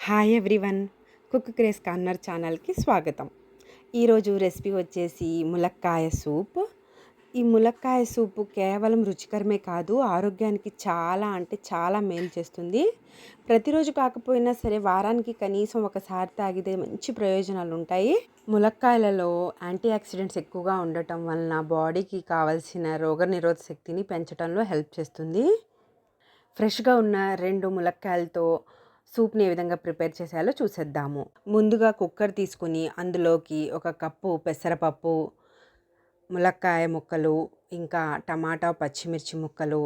Hi everyone, cook craze corner ఛానల్కి స్వాగతం. ఈరోజు రెసిపీ వచ్చేసి ములక్కాయ సూప్. ఈ ములక్కాయ సూపు కేవలం రుచికరమే కాదు, ఆరోగ్యానికి చాలా మేలు చేస్తుంది. ప్రతిరోజు కాకపోయినా సరే వారానికి కనీసం ఒకసారి తాగితే మంచి ప్రయోజనాలు ఉంటాయి. ములక్కాయలలో యాంటీ ఆక్సిడెంట్స్ ఎక్కువగా ఉండటం వలన బాడీకి కావాల్సిన రోగనిరోధక శక్తిని పెంచడంలో హెల్ప్ చేస్తుంది. ఫ్రెష్గా ఉన్న 2 ములక్కాయలతో సూప్ని ఏ విధంగా ప్రిపేర్ చేసేయాలో చూసేద్దాము. ముందుగా కుక్కర్ తీసుకుని అందులోకి 1 కప్పు పెసరపప్పు, ములక్కాయ ముక్కలు, ఇంకా టమాటా పచ్చిమిర్చి ముక్కలు,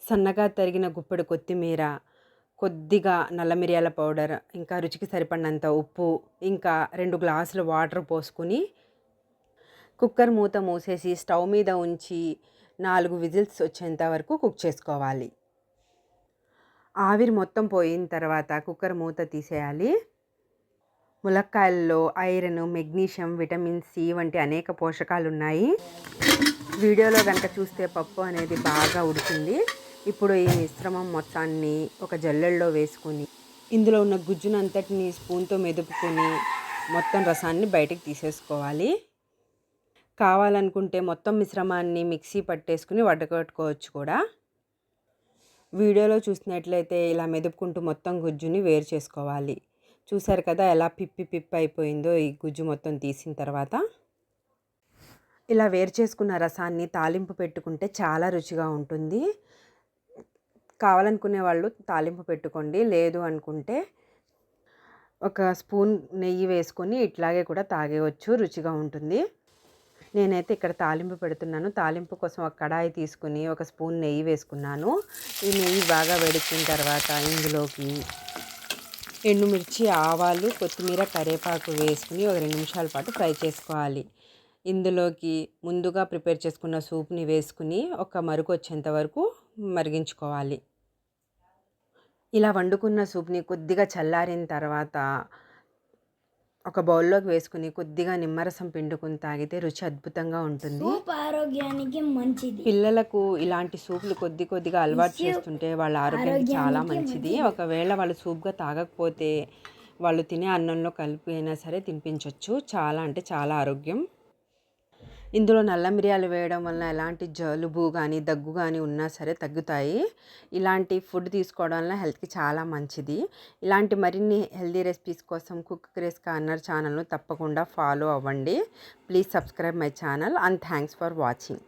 సన్నగా తరిగిన గుప్పెడు కొత్తిమీర, కొద్దిగా నల్ల మిరియాల పౌడర్, ఇంకా రుచికి సరిపడినంత ఉప్పు, ఇంకా 2 గ్లాసుల వాటర్ పోసుకుని కుక్కర్ మూత మూసేసి స్టవ్ మీద ఉంచి 4 విజిల్స్ వచ్చేంత వరకు కుక్ చేసుకోవాలి. ఆవిరి మొత్తం పోయిన తర్వాత కుక్కర్ మూత తీసేయాలి. ములక్కాయల్లో ఐరన్, మెగ్నీషియం, విటమిన్ సి వంటి అనేక పోషకాలు ఉన్నాయి. వీడియోలో కనుక చూస్తే పప్పు అనేది బాగా ఉడికింది. ఇప్పుడు ఈ మిశ్రమం మొత్తాన్ని ఒక జల్లెడలో వేసుకొని ఇందులో ఉన్న గుజ్జునంతటిని స్పూన్తో మెదుపుకొని మొత్తం రసాన్ని బయటకు తీసేసుకోవాలి. కావాలనుకుంటే మొత్తం మిశ్రమాన్ని మిక్సీ పట్టేసుకుని వడగట్టుకోవచ్చు కూడా. వీడియోలో చూసినట్లయితే ఇలా మెదుపుకుంటూ మొత్తం గుజ్జుని వేరు చేసుకోవాలి. చూసారు కదా ఎలా పిప్పి అయిపోయిందో ఈ గుజ్జు మొత్తం తీసిన తర్వాత. ఇలా వేరు చేసుకున్న రసాన్ని తాలింపు పెట్టుకుంటే చాలా రుచిగా ఉంటుంది. కావాలనుకునే వాళ్ళు తాలింపు పెట్టుకోండి, లేదు అనుకుంటే 1 స్పూన్ నెయ్యి వేసుకొని ఇట్లాగే కూడా తాగేయవచ్చు, రుచిగా ఉంటుంది. నేనైతే ఇక్కడ తాలింపు పెడుతున్నాను. తాలింపు కోసం ఒక కడాయి తీసుకుని 1 స్పూన్ నెయ్యి వేసుకున్నాను. ఈ నెయ్యి బాగా వేడెక్కిన తర్వాత ఇందులోకి ఎండుమిర్చి, ఆవాలు, కొత్తిమీర, కరివేపాకు వేసుకుని ఒక 2 నిమిషాల పాటు ఫ్రై చేసుకోవాలి. ఇందులోకి ముందుగా ప్రిపేర్ చేసుకున్న సూప్ని వేసుకుని ఒక మరుగు వచ్చేంత వరకు మరిగించుకోవాలి. ఇలా వండుకున్న సూప్ని కొద్దిగా చల్లారిన తర్వాత ఒక బౌల్లోకి వేసుకుని కొద్దిగా నిమ్మరసం పిండుకుని తాగితే రుచి అద్భుతంగా ఉంటుంది. సూప్ ఆరోగ్యానికి మంచిది. పిల్లలకు ఇలాంటి సూపులు కొద్దిగా అలవాటు చేస్తుంటే వాళ్ళ ఆరోగ్యానికి చాలా మంచిది. ఒకవేళ వాళ్ళు సూప్గా తాగకపోతే వాళ్ళు తినే అన్నంలో కలిపి అయినా సరే తినిపించవచ్చు. చాలా ఆరోగ్యం. ఇందులో నల్ల మిరియాలు వేయడం వలన ఎలాంటి జలుబు కానీ దగ్గు కానీ ఉన్నా సరే తగ్గుతాయి. ఇలాంటి ఫుడ్ తీసుకోవడం వల్ల హెల్త్కి చాలా మంచిది. ఇలాంటి మరిన్ని హెల్దీ రెసిపీస్ కోసం కుక్ క్రేజ్ కార్నర్ ఛానల్ను తప్పకుండా ఫాలో అవ్వండి. Please subscribe my channel and thanks for watching.